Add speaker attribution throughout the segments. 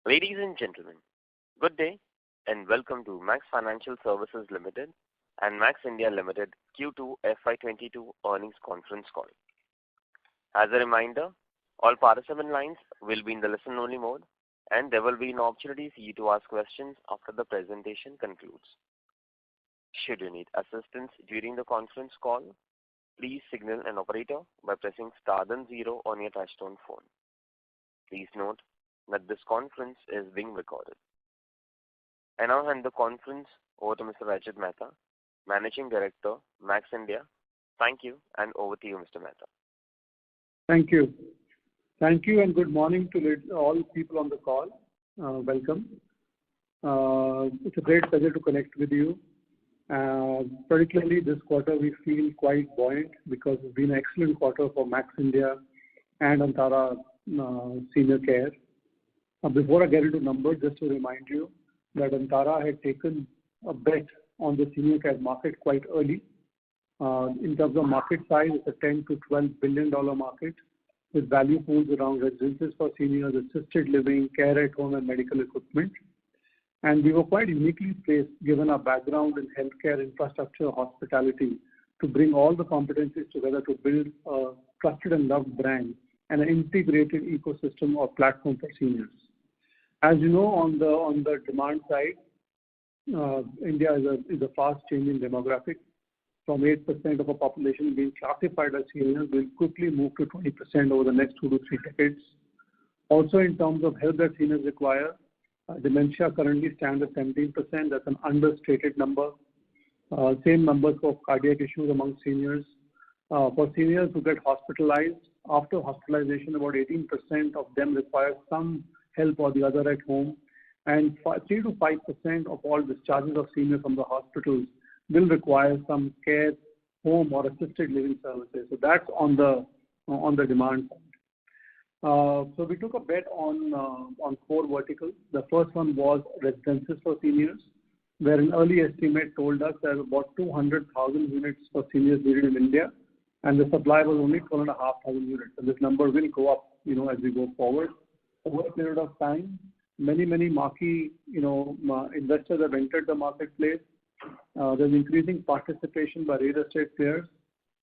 Speaker 1: Ladies and gentlemen, good day and welcome to Max Financial Services Limited and Max India Limited Q2 FY22 earnings conference call. As a reminder, all participant lines will be in the listen-only mode, and there will be an opportunity for you to ask questions after the presentation concludes. Should you need assistance during the conference call, please signal an operator by pressing star then zero on your touchtone phone. Please note that this conference is being recorded. I now hand the conference over to Mr. Rajat Mehta, Managing Director, Max India. Thank you, and over to you, Mr. Mehta.
Speaker 2: Thank you. Thank you, and good morning to all people on the call. Welcome. It's a great pleasure to connect with you. Particularly this quarter, we feel quite buoyant because it's been an excellent quarter for Max India and Antara Senior Care. Before I get into numbers, just to remind you that Antara had taken a bet on the senior care market quite early. In terms of market size, it's a $10 to $12 billion market with value pools around residences for seniors, assisted living, care at home, and medical equipment. And we were quite uniquely placed, given our background in healthcare infrastructure, hospitality, to bring all the competencies together to build a trusted and loved brand and an integrated ecosystem or platform for seniors. As you know, on the demand side, India is a fast-changing demographic. From 8% of a population being classified as seniors, will quickly move to 20% over the next 2 to 3 decades. Also, in terms of help that seniors require, dementia currently stands at 17%. That's an understated number. Same numbers for cardiac issues among seniors. For seniors who get hospitalized, after hospitalization, about 18% of them require some help or the other at home, and 3 to 5% of all discharges of seniors from the hospitals will require some care, home, or assisted living services. So that's on the demand side. So we took a bet on 4 verticals. The first one was residences for seniors, where an early estimate told us there were about 200,000 units for seniors needed in India, and the supply was only 12,500 units. And this number will go up, as we go forward. Over a period of time, many marquee, investors have entered the marketplace. There's increasing participation by real estate players.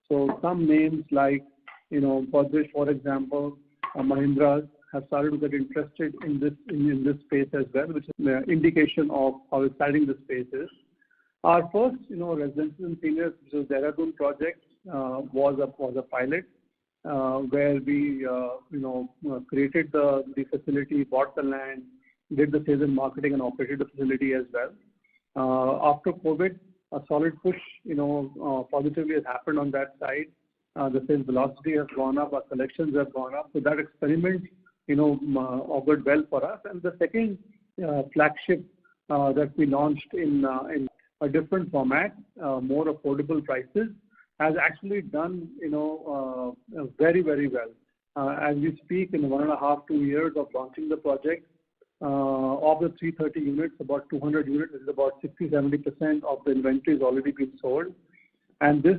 Speaker 2: So some names like, Godrej, for example, Mahindra have started to get interested in this space as well, which is an indication of how exciting the space is. Our first, residences and seniors, which is the Dehradun project, was a pilot. Where we, created the facility, bought the land, did the sales and marketing, and operated the facility as well. After COVID, a solid push, positively has happened on that side. The sales velocity has gone up, our collections have gone up. So that experiment, augured well for us. And the second flagship that we launched in a different format, more affordable prices, has actually done, very, very well. As we speak, in 1.5 to 2 years of launching the project, of the 330 units, about 200 units, is about 60-70% of the inventory has already been sold. And this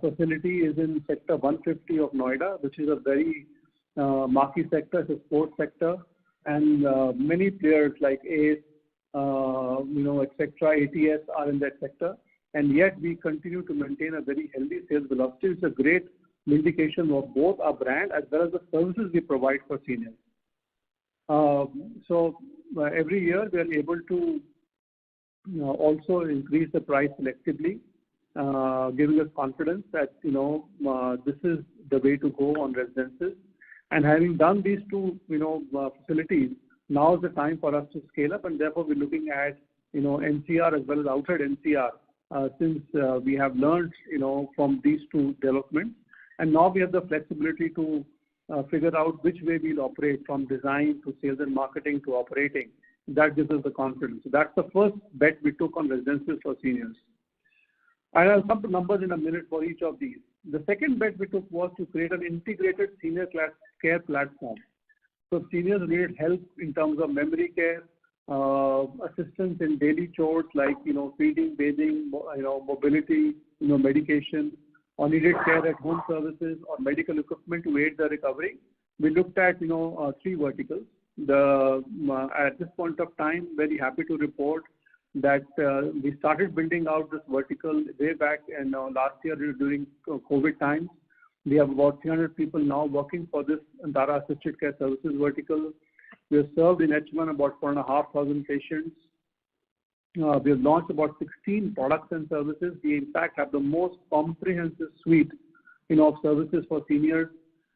Speaker 2: facility is in Sector 150 of Noida, which is a very marquee sector, it's a sports sector, and many players like ACE, etc., ATS are in that sector. And yet we continue to maintain a very healthy sales velocity. It's a great indication of both our brand as well as the services we provide for seniors. So every year we are able to also increase the price selectively, giving us confidence that this is the way to go on residences. And having done these 2 facilities, now is the time for us to scale up, and therefore we're looking at NCR as well as outside NCR. Since we have learned, from these 2 developments, and now we have the flexibility to figure out which way we'll operate, from design to sales and marketing to operating. That gives us the confidence. So that's the first bet we took on residences for seniors. I'll come to numbers in a minute for each of these. The second bet we took was to create an integrated senior care platform. So seniors needed help in terms of memory care, assistance in daily chores like feeding, bathing, mobility, medication, or needed care at home services or medical equipment to aid the recovery. We looked at 3 verticals. At this point of time, very happy to report that we started building out this vertical way back in last year during COVID times. We have about 300 people now working for this Antara Assisted Care Services vertical. We have served in H1 about 4,500 patients. We have launched about 16 products and services. We in fact have the most comprehensive suite of services for seniors.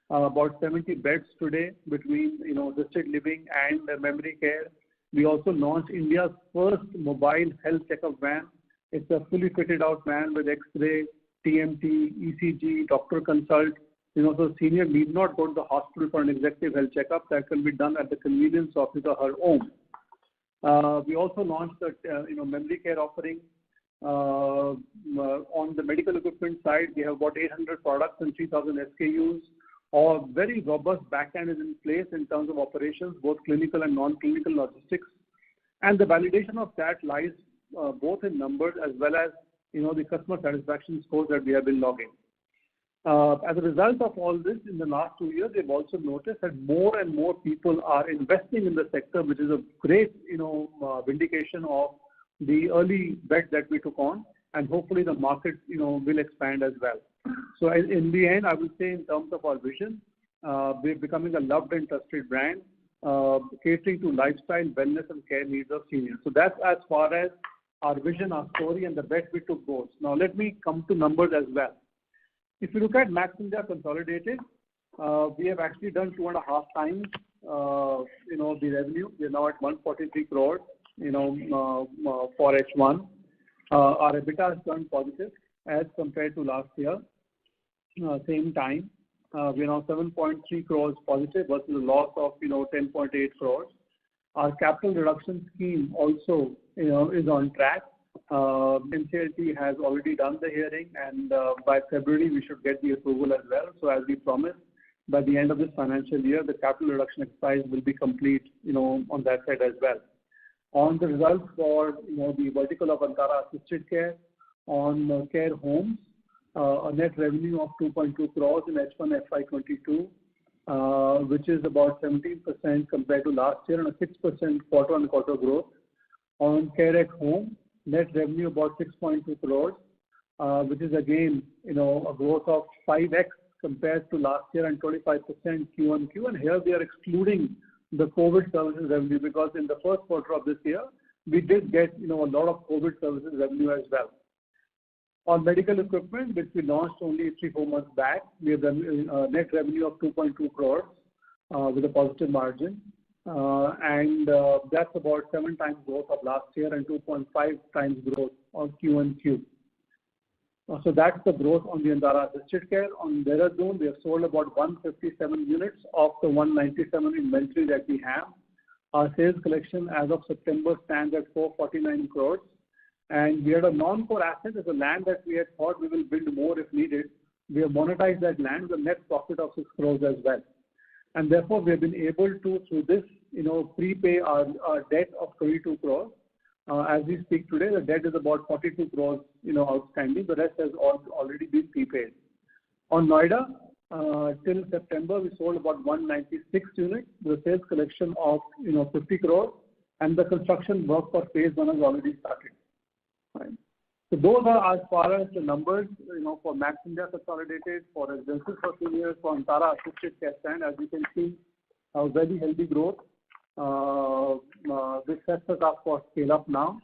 Speaker 2: About 70 beds today between assisted living and memory care. We also launched India's first mobile health checkup van. It's a fully fitted out van with X-ray, TMT, ECG, doctor consult. So senior need not go to the hospital for an executive health checkup. That can be done at the convenience of his or her home. We also launched a memory care offering. On the medical equipment side, we have about 800 products and 3,000 SKUs. A very robust backend is in place in terms of operations, both clinical and non-clinical logistics. And the validation of that lies both in numbers as well as the customer satisfaction scores that we have been logging. As a result of all this, in the last 2 years, we've also noticed that more and more people are investing in the sector, which is a great vindication of the early bet that we took on, and hopefully the market will expand as well. So in the end, I would say in terms of our vision, we're becoming a loved and trusted brand, catering to lifestyle, wellness and care needs of seniors. So that's as far as our vision, our story and the bet we took goes. Now let me come to numbers as well. If you look at Max India consolidated, we have actually done 2.5 times, the revenue. We're now at 143 crores, for H1. Our EBITDA has turned positive as compared to last year. Same time, we are now 7.3 crores positive versus a loss of 10.8 crores. Our capital reduction scheme also is on track. NCLT has already done the hearing, and by February we should get the approval as well. So as we promised, by the end of this financial year, the capital reduction exercise will be complete on that side as well. On the results for the vertical of Antara Assisted Care, on care homes, a net revenue of 2.2 crores in H1 FY22, which is about 17% compared to last year and a 6% quarter-on-quarter growth. On care at home, net revenue about 6.2 crores, which is again a growth of 5x compared to last year and 25% Q-on-Q. And here we are excluding the COVID services revenue because in the first quarter of this year, we did get a lot of COVID services revenue as well. On medical equipment, which we launched only 3-4 months back, we have done a net revenue of 2.2 crores with a positive margin. And that's about 7 times growth of last year and 2.5 times growth on Q-on-Q. So that's the growth on the Antara Assisted Care. On Dehradun, we have sold about 157 units of the 197 inventory that we have. Our sales collection as of September stands at 449 crores. And we had a non-core asset as a land that we had thought we will build more if needed. We have monetized that land with a net profit of 6 crores as well. And therefore, we have been able to, through this, prepay our debt of 22 crores. As we speak today, the debt is about 42 crores, outstanding. The rest has already been prepaid. On Noida, till September, we sold about 196 units with a sales collection of, 50 crores. And the construction work for phase 1 has already started. Right. So those are as far as the numbers, for Max India consolidated, for residences for seniors, for Antara Assisted Care stand. As you can see, a very healthy growth. This sets us up for scale up now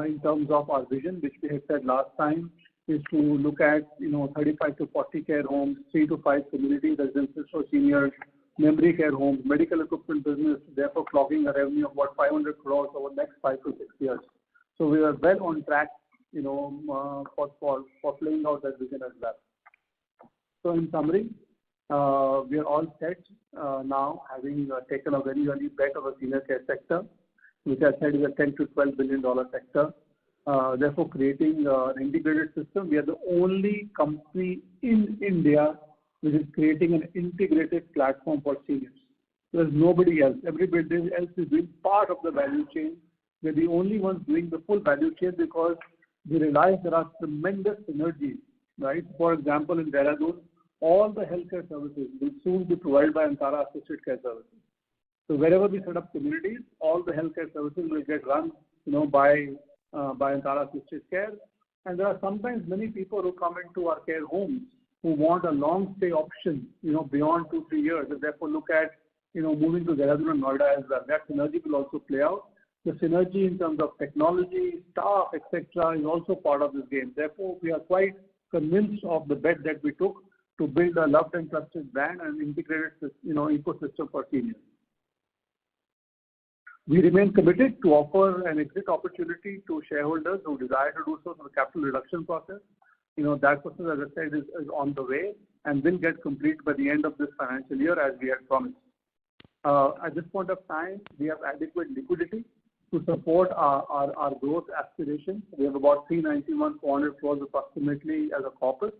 Speaker 2: in terms of our vision, which we had said last time, is to look at 35 to 40 care homes, 3 to 5 community residences for seniors, memory care homes, medical equipment business, therefore clocking a revenue of about 500 crores over the next 5 to 6 years. So we are well on track, for playing out that vision as well. So in summary, we are all set now, having taken a very early bet of a senior care sector, which I said is a $10 to $12 billion sector. Therefore, creating an integrated system. We are the only company in India which is creating an integrated platform for seniors. There's nobody else. Everybody else is doing part of the value chain. We're the only ones doing the full value chain because we realize there are tremendous synergies, right? For example, in Dehradun, all the healthcare services will soon be provided by Antara Assisted Care Services. So wherever we set up communities, all the healthcare services will get run, by Antara Assisted Care. And there are sometimes many people who come into our care homes who want a long stay option, beyond 2-3 years, and therefore look at, moving to Dehradun and Noida as well. That synergy will also play out. The synergy in terms of technology, staff, etc., is also part of this game. Therefore, we are quite convinced of the bet that we took to build a loved and trusted brand and integrated, ecosystem for seniors. We remain committed to offer an exit opportunity to shareholders who desire to do so through the capital reduction process. That process, as I said, is on the way and will get complete by the end of this financial year as we had promised. At this point of time, we have adequate liquidity to support our growth aspirations. We have about 391,400 crores approximately as a corpus,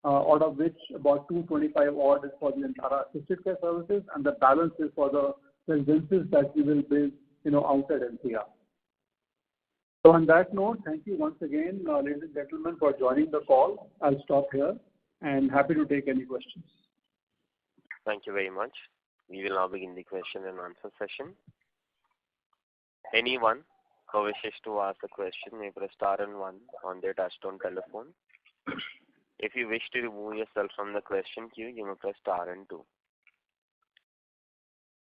Speaker 2: out of which about 225 odd is for the Antara Assisted Care Services, and the balance is for the residences that we will build, outside NCR. So on that note, thank you once again, ladies and gentlemen, for joining the call. I'll stop here and happy to take any questions.
Speaker 1: Thank you very much. We will now begin the question and answer session. Anyone who wishes to ask a question may press star and 1 on their touchtone telephone. If you wish to remove yourself from the question queue, you may press star and 2.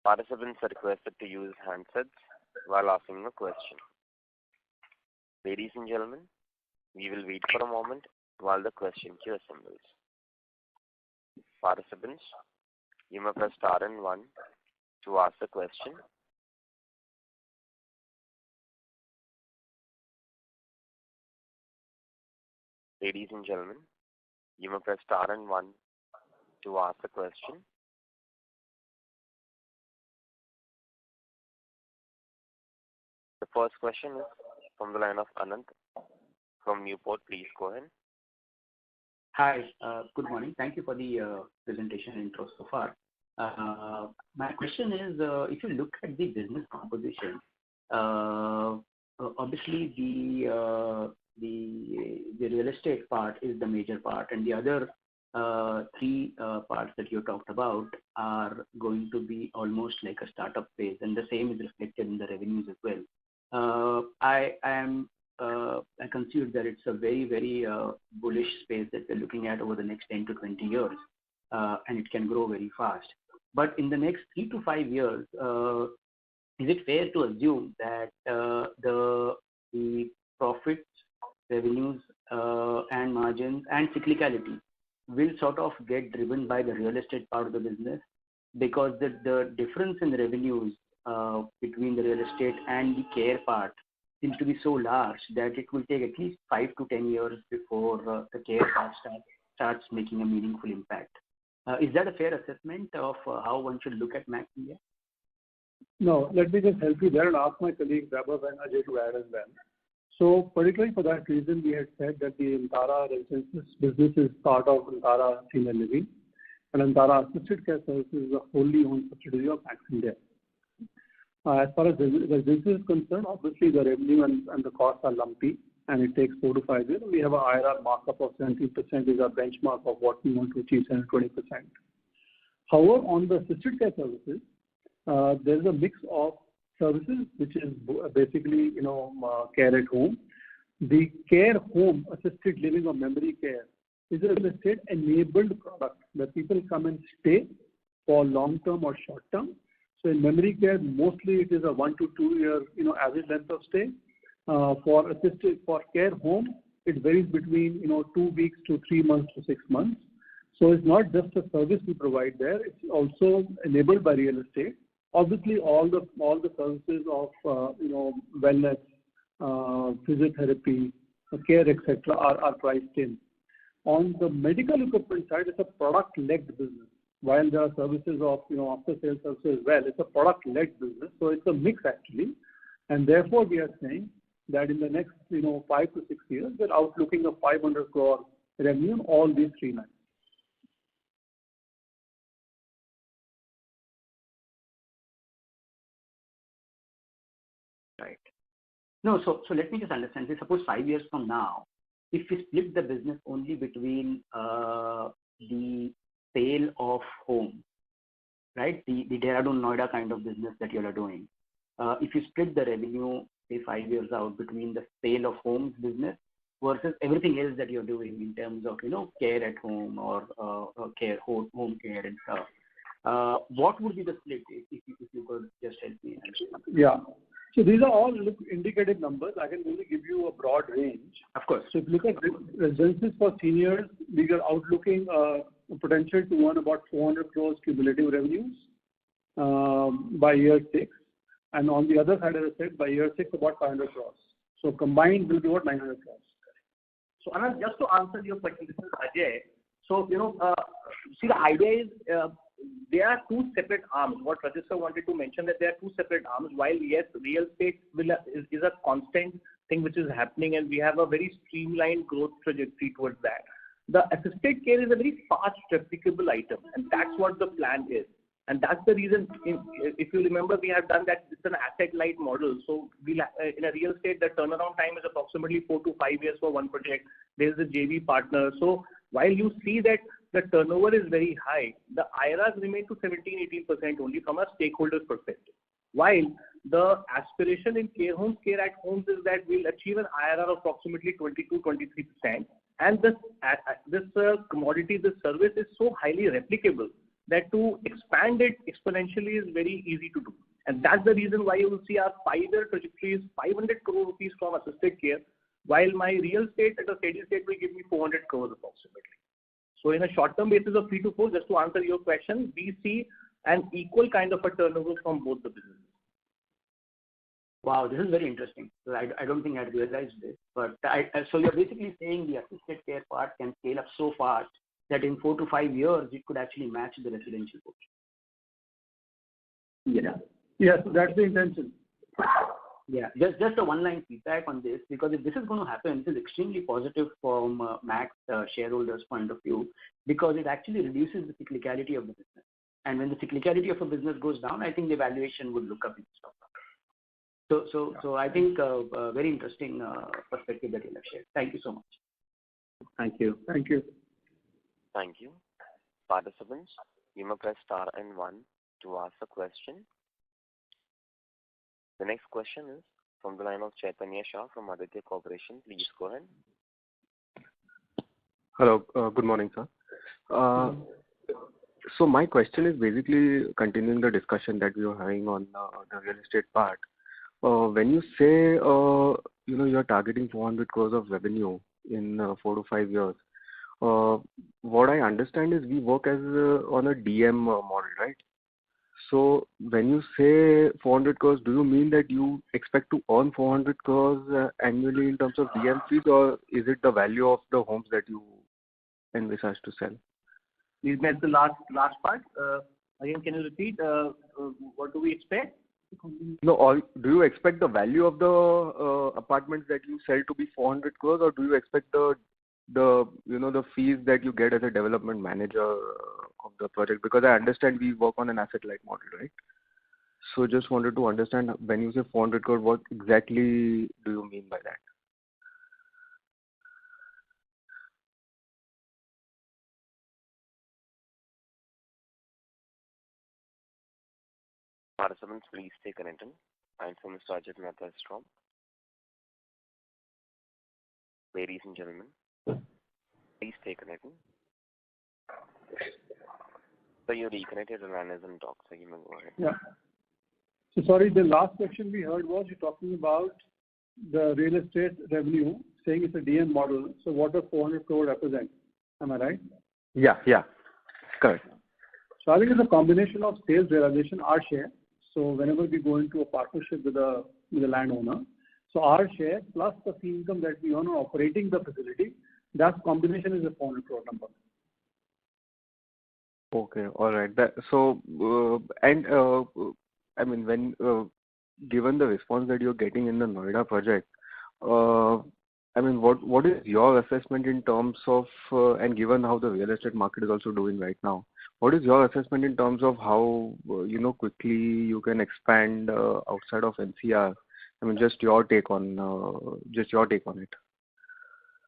Speaker 1: Participants are requested to use handsets while asking a question. Ladies and gentlemen, we will wait for a moment while the question queue assembles. Participants, you may press star and 1 to ask a question. Ladies and gentlemen, you may press star and 1 to ask a question. The first question is from the line of Anant from Newport. Please go ahead.
Speaker 3: Hi, good morning. Thank you for the presentation intro so far. My question is, if you look at the business composition, obviously the real estate part is the major part, and the other 3 parts that you talked about are going to be almost like a startup phase, and the same is reflected in the revenues as well. I consider that it's a very, very bullish space that we're looking at over the next 10 to 20 years, and it can grow very fast. But in the next 3 to 5 years, is it fair to assume that the profits, revenues, and margins and cyclicality will sort of get driven by the real estate part of the business, because the difference in the revenues between the real estate and the care part seems to be so large that it will take at least 5 to 10 years before the care part starts making a meaningful impact. Is that a fair assessment of how one should look at Max India?
Speaker 2: No, let me just help you there and ask my colleagues Vaibhav and Ajay to add as well. So particularly for that reason, we had said that the Antara Residences business is part of Antara Senior Living, and Antara Assisted Care Services is a wholly owned subsidiary of Max India. As far as residences is concerned, obviously the revenue and the costs are lumpy, and it takes 4 to 5 years. We have a IRR markup of 17% is our benchmark of what we want to achieve, 20%. However, on the assisted care services, there is a mix of services, which is basically, care at home. The care home, assisted living or memory care, is a real estate enabled product where people come and stay for long term or short term. So in memory care, mostly it is a 1 to 2 year, average length of stay. For care home, it varies between 2 weeks to 3 months to 6 months. So it's not just a service we provide there; it's also enabled by real estate. Obviously, all the services of wellness, physiotherapy, care, etc., are priced in. On the medical equipment side, it's a product-led business. While there are services of after-sales services as well, it's a product-led business. So it's a mix actually, and therefore we are saying that in the next 5 to 6 years, we're outlooking a 500 crore revenue in all these 3 lines.
Speaker 3: Right. No, so let me just understand. Suppose 5 years from now, if we split the business only between the sale of home right? The Dehradun, Noida kind of business that you all are doing. If you split the revenue, say 5 years out between the sale of homes business versus everything else that you're doing in terms of, care at home or home care and stuff, what would be the split if you could just help me understand?
Speaker 2: Yeah. So these are all indicative numbers. I can only give you a broad range.
Speaker 3: Of course.
Speaker 2: So if you look at residences for seniors, we are outlooking potential to earn about 400 crores cumulative revenues by year 6. And on the other side, as I said, by year 6, about 500 crores. So combined will be about 900 crores.
Speaker 4: So Anand, just to answer your question, this is Ajay. So, see, the idea is there are two separate arms. What Rajat wanted to mention, that there are two separate arms. While yes, real estate is a constant thing which is happening, and we have a very streamlined growth trajectory towards that. The assisted care is a very fast replicable item, and that's what the plan is. And that's the reason, if you remember, we have done that. It's an asset-light model. So in a real estate, the turnaround time is approximately 4 to 5 years for one project. There's a JV partner. So while you see that the turnover is very high, the IRRs remain to 17-18% only from a stakeholder's perspective. While the aspiration in care homes, care at homes is that we'll achieve an IRR of approximately 22-23%. And this commodity, this service is so highly replicable that to expand it exponentially is very easy to do. And that's the reason why you will see our 5-year trajectory is 500 crore rupees from assisted care, while my real estate at a steady state will give me 400 crores approximately. So in a short-term basis of 3 to 4, just to answer your question, we see an equal kind of a turnover from both the businesses.
Speaker 3: Wow, this is very interesting. I don't think I'd realized this. But so you're basically saying the assisted care part can scale up so fast that in 4 to 5 years, it could actually match the residential portion.
Speaker 2: Yeah. Yes, that's the intention.
Speaker 3: Yeah, just a one-line feedback on this, because if this is going to happen, this is extremely positive from Max shareholders' point of view, because it actually reduces the cyclicality of the business. And when the cyclicality of a business goes down, I think the valuation would look up in the stock market. So I think a very interesting perspective that you have shared. Thank you so much.
Speaker 4: Thank you.
Speaker 2: Thank you.
Speaker 1: Thank you. Participants, you may press star and 1 to ask a question. The next question is from the line of Chaitanya Shah from Aditya Corporation. Please go ahead.
Speaker 5: Hello. Good morning, sir. So my question is basically continuing the discussion that we were having on the real estate part. When you say, you're targeting 400 crores of revenue in 4 to 5 years, what I understand is we work as on a DM model, right? So when you say 400 crores, do you mean that you expect to earn 400 crores annually in terms of DM fees, or is it the value of the homes that you envisage to sell?
Speaker 4: Please missed the last part. Again, can you repeat? What do we expect?
Speaker 5: No, do you expect the value of the apartments that you sell to be 400 crores, or do you expect the fees that you get as a development manager of the project? Because I understand we work on an asset-light model, right? So just wanted to understand, when you say 400 crore, what exactly do you mean by that?
Speaker 1: Participants, please stay connected. I'm from Mr. Ajit Mehta Strom. Ladies and gentlemen, please stay connected. So you're reconnected and line is in talk, so you may go ahead.
Speaker 2: Yeah. So sorry, the last question we heard was you're talking about the real estate revenue, saying it's a DM model. So what does 400 crore represent? Am I right?
Speaker 5: Yeah, correct.
Speaker 2: So I think it's a combination of sales realization, our share. So whenever we go into a partnership with a landowner, so our share plus the fee income that we earn on operating the facility, that combination is a 400 crore number.
Speaker 5: Okay, all right. When given the response that you're getting in the Noida project, what is your assessment in terms of, and given how the real estate market is also doing right now, what is your assessment in terms of how quickly you can expand outside of NCR? Just your take on it.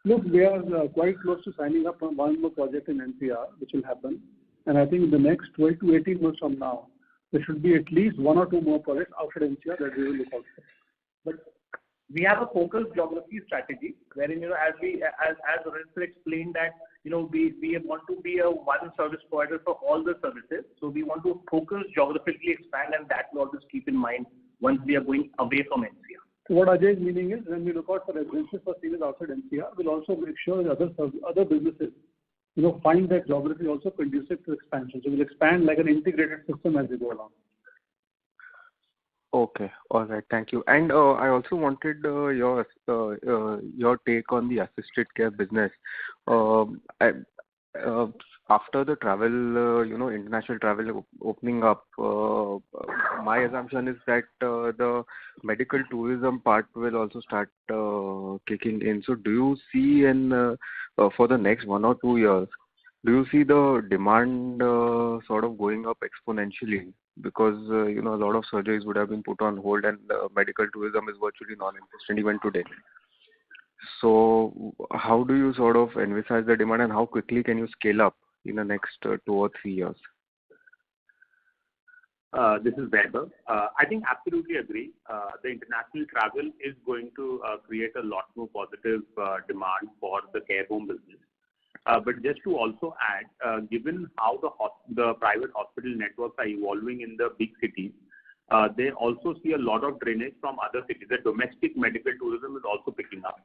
Speaker 2: Look, we are quite close to signing up on one more project in NCR, which will happen. And I think in the next 12 to 18 months from now, there should be at least 1 or 2 more projects outside NCR that we will look out for.
Speaker 4: But we have a focused geography strategy wherein, as Rajendra explained that, we want to be a one service provider for all the services. So we want to focus geographically expand, and that we always keep in mind once we are going away from NCR.
Speaker 2: So what Ajay is meaning is when we look out for residences for seniors outside NCR, we'll also make sure that other businesses, find that geography also conducive to expansion. So we'll expand like an integrated system as we go along.
Speaker 5: Okay. All right. Thank you. And I also wanted your take on the assisted care business. After the travel, international travel opening up, my assumption is that the medical tourism part will also start kicking in. So do you see for the next 1 or 2 years, do you see the demand sort of going up exponentially? Because, a lot of surgeries would have been put on hold and medical tourism is virtually non-existent even today. So how do you sort of envisage the demand and how quickly can you scale up in the next 2 or 3 years?
Speaker 6: This is Vaibhav. I think absolutely agree. The international travel is going to create a lot more positive demand for the care home business. But just to also add, given how the private hospital networks are evolving in the big cities, they also see a lot of drainage from other cities. The domestic medical tourism is also picking up.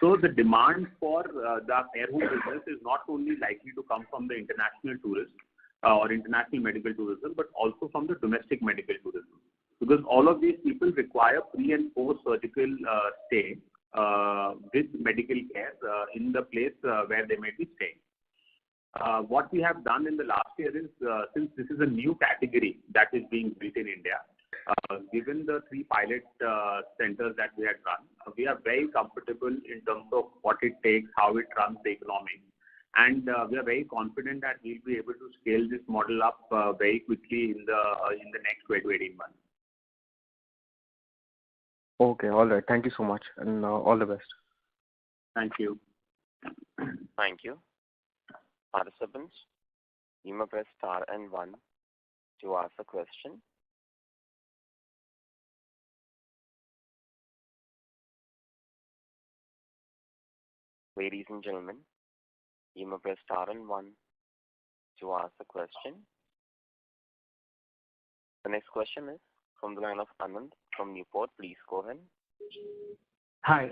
Speaker 6: So the demand for the care home business is not only likely to come from the international tourists or international medical tourism, but also from the domestic medical tourism. Because all of these people require pre and post surgical stay with medical care in the place where they may be staying. What we have done in the last year is, since this is a new category that is being built in India, given the 3 pilot centers that we had run, we are very comfortable in terms of what it takes, how it runs the economics. And we are very confident that we'll be able to scale this model up very quickly in the next 12 to 18 months.
Speaker 5: Okay, all right. Thank you so much and all the best.
Speaker 6: Thank you.
Speaker 1: Thank you. Participants, you may press star and 1 to ask a question. Ladies and gentlemen, you may press star and 1 to ask a question. The next question is from the line of Anand from Newport. Please go ahead.
Speaker 3: Hi.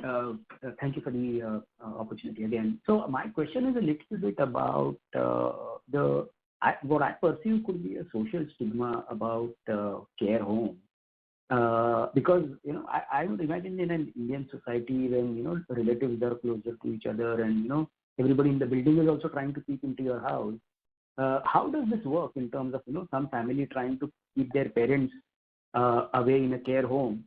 Speaker 3: Thank you for the opportunity again. So my question is a little bit about what I perceive could be a social stigma about care home. Because, I would imagine in an Indian society when, relatives are closer to each other and, everybody in the building is also trying to peek into your house. How does this work in terms of, some family trying to keep their parents away in a care home?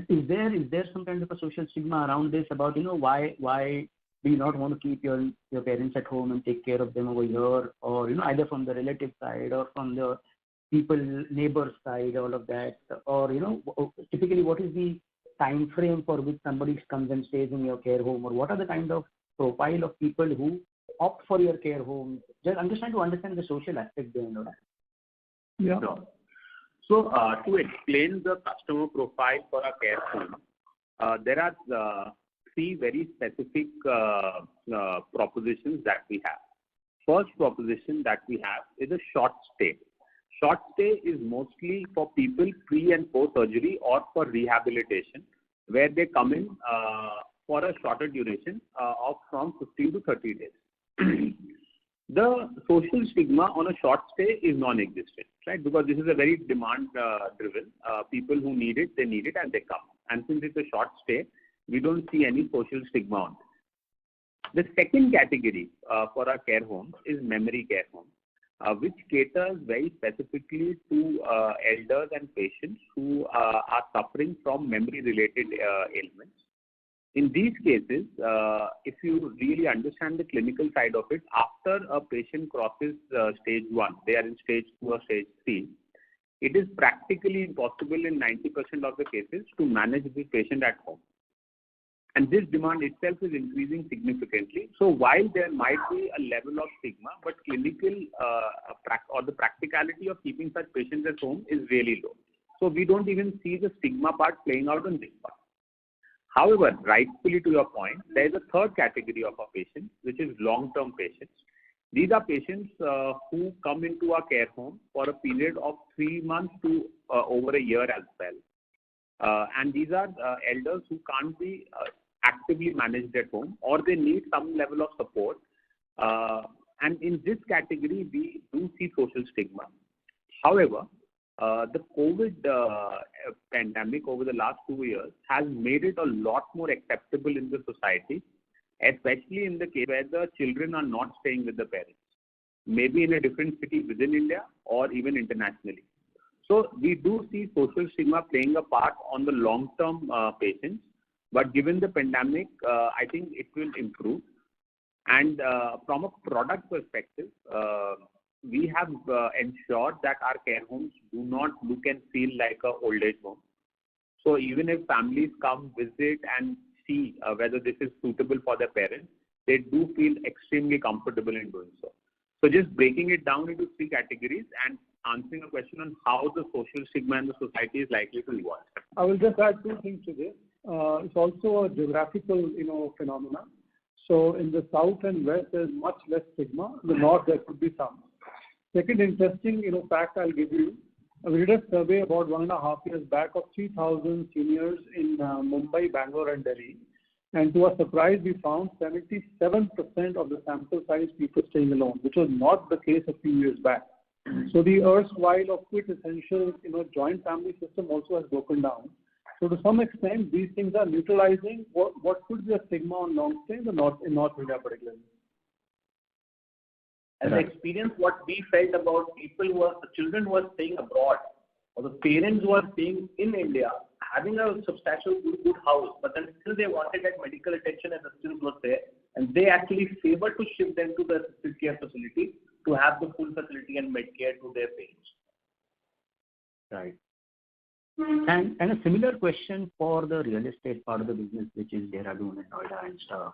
Speaker 3: Is there some kind of a social stigma around this about, why do you not want to keep your parents at home and take care of them over here, or, either from the relative side or from the neighbor side, all of that, or, typically what is the time frame for which somebody comes and stays in your care home, or what are the kind of profile of people who opt for your care home? I'm just trying to understand the social aspect behind all that.
Speaker 2: Yeah.
Speaker 6: So to explain the customer profile for a care home, there are 3 very specific propositions that we have. First proposition that we have is a short stay. Short stay is mostly for people pre and post surgery or for rehabilitation, where they come in for a shorter duration of from 15 to 30 days. The social stigma on a short stay is non-existent, right? Because this is a very demand-driven. People who need it, they need it and they come. And since it's a short stay, we don't see any social stigma on it. The second category for our care homes is memory care homes, which caters very specifically to elders and patients who are suffering from memory-related ailments. In these cases, if you really understand the clinical side of it, after a patient crosses stage 1, they are in stage 2 or stage 3, it is practically impossible in 90% of the cases to manage this patient at home. And this demand itself is increasing significantly. So while there might be a level of stigma, but clinical or the practicality of keeping such patients at home is really low. So we don't even see the stigma part playing out on this part. However, rightfully to your point, there is a third category of our patients, which is long-term patients. These are patients who come into our care home for a period of 3 months to over a year as well. And these are elders who can't be actively managed at home, or they need some level of support. And in this category, we do see social stigma. However, the COVID pandemic over the last 2 years has made it a lot more acceptable in the society, especially in the case where the children are not staying with the parents, maybe in a different city within India or even internationally. So we do see social stigma playing a part on the long-term patients, but given the pandemic, I think it will improve. And from a product perspective, we have ensured that our care homes do not look and feel like a old age home. So even if families come visit and see whether this is suitable for their parents, they do feel extremely comfortable in doing so. So just breaking it down into 3 categories and answering a question on how the social stigma in the society is likely to evolve.
Speaker 2: I will just add 2 things to this. It's also a geographical, phenomena. So in the south and west, there's much less stigma. In the north, there could be some. Second interesting, fact I'll give you. We did a survey about 1.5 years back of 3,000 seniors in Mumbai, Bangalore, and Delhi. And to our surprise, we found 77% of the sample size people staying alone, which was not the case a few years back. So the erstwhile of quintessential, joint family system also has broken down. So to some extent, these things are neutralizing what could be a stigma on long stay in North India particularly.
Speaker 4: As an experience, what we felt about children who are staying abroad, or the parents who are staying in India, having a substantial good house, but then still they wanted that medical attention and assistance was there, and they actually favored to shift them to the assisted care facility to have the full facility and med care to their parents.
Speaker 3: Right. And a similar question for the real estate part of the business, which is Dehradun and Noida and stuff.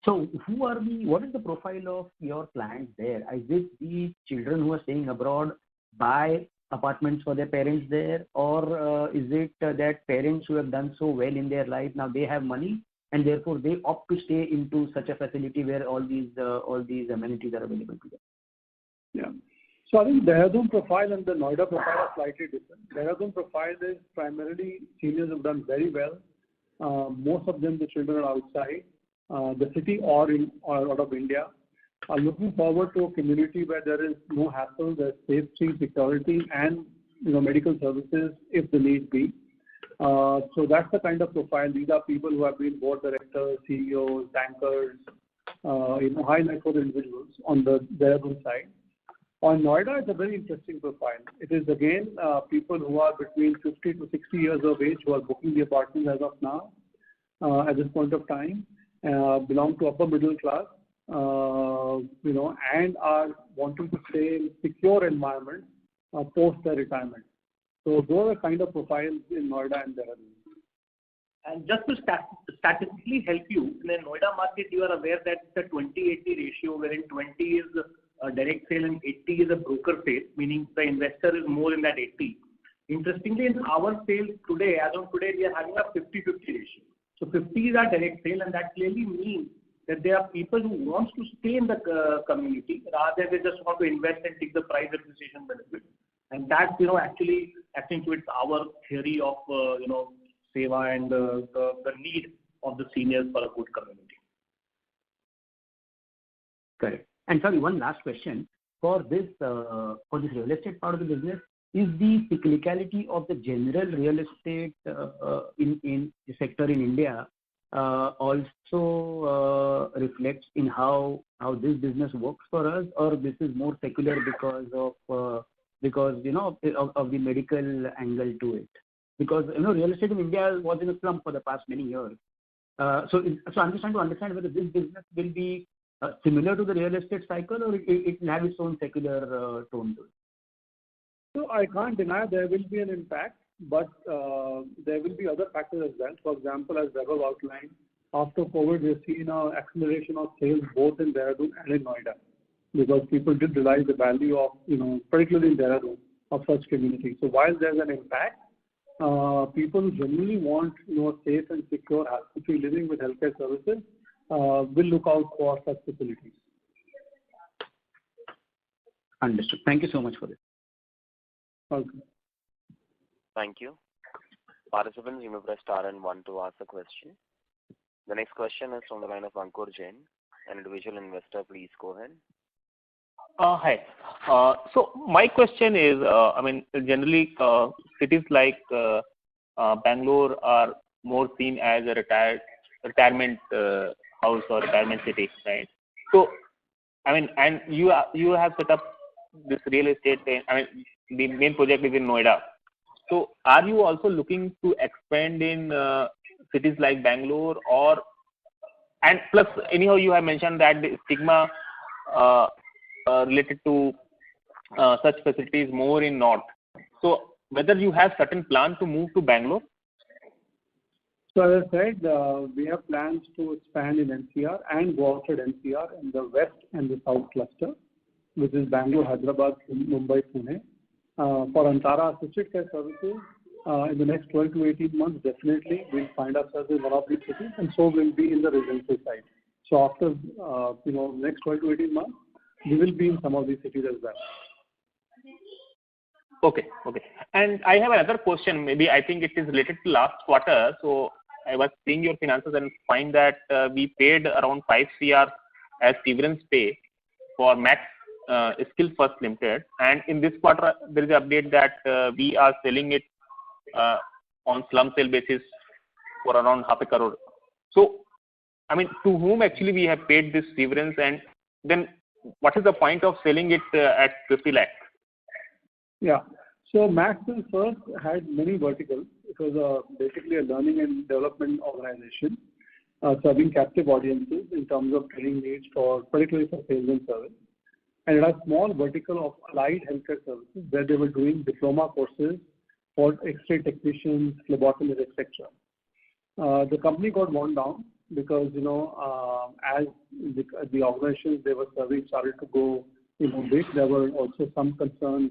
Speaker 3: So what is the profile of your clients there? Is it the children who are staying abroad buy apartments for their parents there, or is it that parents who have done so well in their life, now they have money and therefore they opt to stay into such a facility where all these amenities are available to them?
Speaker 2: Yeah. So I think Dehradun profile and the Noida profile are slightly different. Dehradun profile is primarily seniors who have done very well. Most of them, the children are outside the city or out of India, are looking forward to a community where there is no hassle, there's safety, security, and medical services if the need be. So that's the kind of profile. These are people who have been board directors, CEOs, bankers, high net worth individuals on the Dehradun side. On Noida, it's a very interesting profile. It is again people who are between 50 to 60 years of age who are booking the apartments as of now, at this point of time, belong to upper middle class, and are wanting to stay in secure environment post their retirement. So those are the kind of profiles in Noida and Dehradun.
Speaker 4: And just to statistically help you, in the Noida market, you are aware that it's a 20-80 ratio, wherein 20 is a direct sale and 80 is a broker sale, meaning the investor is more in that 80. Interestingly, in our sales today, as of today, we are having a 50-50 ratio. So 50 is our direct sale, and that clearly means that there are people who want to stay in the community rather than they just want to invest and take the price appreciation benefit. And that, actually accentuates our theory of, seva and the need of the seniors for a good community.
Speaker 3: Correct. And sorry, one last question. For this real estate part of the business, is the cyclicality of the general real estate in the sector in India also reflects in how this business works for us, or this is more secular because of the medical angle to it? Because real estate in India was in a slump for the past many years. So I'm just trying to understand whether this business will be similar to the real estate cycle, or it will have its own secular tone to it.
Speaker 2: So I can't deny there will be an impact, but there will be other factors as well. For example, as Vaibhav outlined, after COVID, we've seen an acceleration of sales both in Dehradun and in Noida, because people did realize the value of, particularly in Dehradun, of such communities. So while there's an impact, people generally want, safe and secure hassle-free living with healthcare services, will look out for such facilities.
Speaker 3: Understood. Thank you so much for this.
Speaker 2: Welcome.
Speaker 1: Thank you. Participants, you may press star and 1 to ask a question. The next question is from the line of Ankur Jain, an individual investor. Please go ahead.
Speaker 7: Hi. So my question is, generally cities like Bangalore are more seen as a retirement house or retirement city, right? So, and you have set up this real estate. The main project is in Noida. So, are you also looking to expand in cities like Bangalore, and plus anyhow you have mentioned that the stigma related to such facilities more in north. So whether you have certain plan to move to Bangalore?
Speaker 2: So as I said, we have plans to expand in NCR and go outside NCR in the west and the south cluster, which is Bangalore, Hyderabad, Mumbai, Pune. For Antara Assisted Care Services, in the next 12 to 18 months, definitely we'll find ourselves in one of these cities, and so we'll be in the residential side. So after next 12 to 18 months, we will be in some of these cities as well.
Speaker 7: Okay. And I have another question. Maybe I think it is related to last quarter. So I was seeing your finances and find that we paid around 5 crore as severance pay for Max Skill First Limited. And in this quarter, there is an update that we are selling it on slum sale basis for around 0.5 crore. So, to whom actually we have paid this severance, and then what is the point of selling it at 50 lakh?
Speaker 2: Yeah. So Max Skill First had many verticals. It was basically a learning and development organization serving captive audiences in terms of training needs particularly for sales and service. And it had a small vertical of allied healthcare services where they were doing diploma courses for X-ray technicians, phlebotomists, etc. The company got wound down because, as the organizations they were serving started to go big, there were also some concerns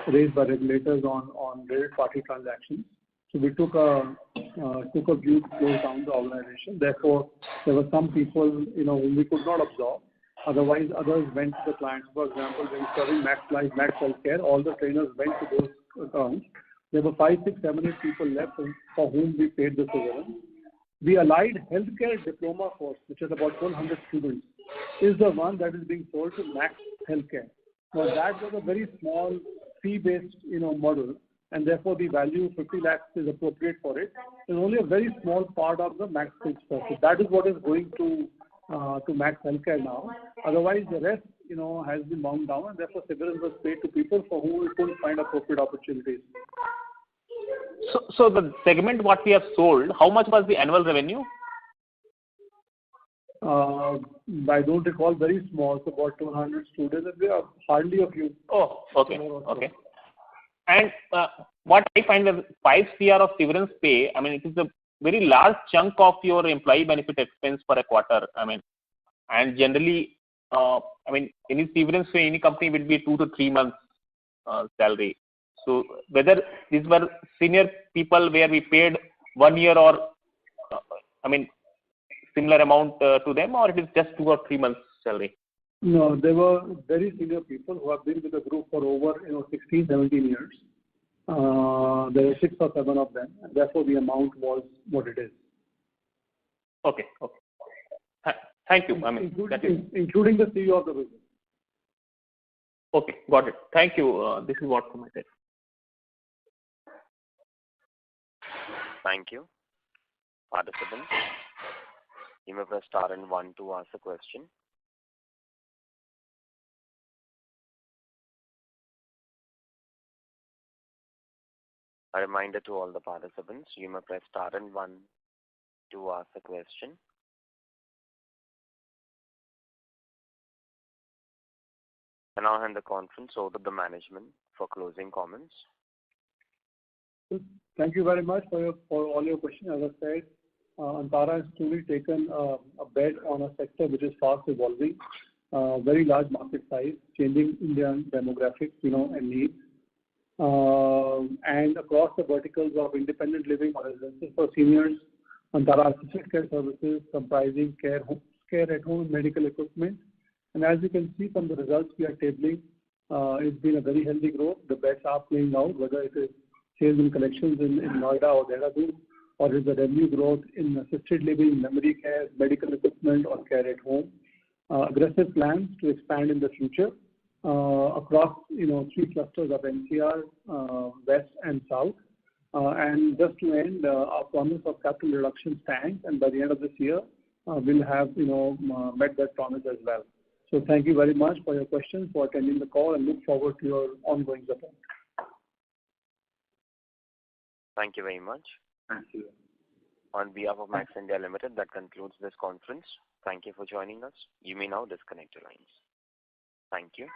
Speaker 2: raised by regulators on related party transactions. So we took a view to close down the organization. Therefore, there were some people, whom we could not absorb. Otherwise, others went to the clients. For example, when serving Max Life, Max Healthcare, all the trainers went to those accounts. There were 5, 6, 7, 8 people left for whom we paid the severance. The allied healthcare diploma course, which is about 1,200 students, is the one that is being sold to Max Healthcare. Now that was a very small fee-based, model, and therefore the value 50 lakhs is appropriate for it. It's only a very small part of the Max Skills First. So that is what is going to Max Healthcare now. Otherwise, the rest, has been wound down, and therefore severance was paid to people for whom we couldn't find appropriate opportunities.
Speaker 7: So the segment what we have sold, how much was the annual revenue?
Speaker 2: I don't recall, very small, so about 200 students, and there are hardly a few.
Speaker 7: Oh, okay. And what I find is 5 crore of severance pay, it is a very large chunk of your employee benefit expense for a quarter. And generally, any severance pay, any company will be 2 to 3 months salary. So whether these were senior people where we paid 1 year or, similar amount to them, or it is just 2 or 3 months salary?
Speaker 2: No, they were very senior people who have been with the group for over 16, 17 years. There were 6 or 7 of them, and therefore the amount was what it is.
Speaker 7: Okay. Thank you.
Speaker 2: Including the CEO of the business.
Speaker 7: Okay, got it. Thank you. This is what from my side.
Speaker 1: Thank you. Participants, you may press star and 1 to ask a question. A reminder to all the participants, you may press star and 1 to ask a question. I now hand the conference over to the management for closing comments.
Speaker 2: Thank you very much for all your questions. As I said, Antara has truly taken a bet on a sector which is fast evolving, very large market size, changing Indian demographics, and needs. And across the verticals of independent living or residences for seniors, Antara Assisted Care Services comprising care at home and medical equipment. And as you can see from the results we are tabling, it's been a very healthy growth. The bets are playing out, whether it is sales and collections in Noida or Dehradun, or is the revenue growth in assisted living, memory care, medical equipment, or care at home. Aggressive plans to expand in the future across, 3 clusters of NCR, West and South. And just to end, our promise of capital reduction stands, and by the end of this year, we'll have, met that promise as well. So thank you very much for your questions, for attending the call, and look forward to your ongoing support.
Speaker 1: Thank you very much.
Speaker 6: Thank you.
Speaker 1: On behalf of Max India Limited, that concludes this conference. Thank you for joining us. You may now disconnect your lines. Thank you.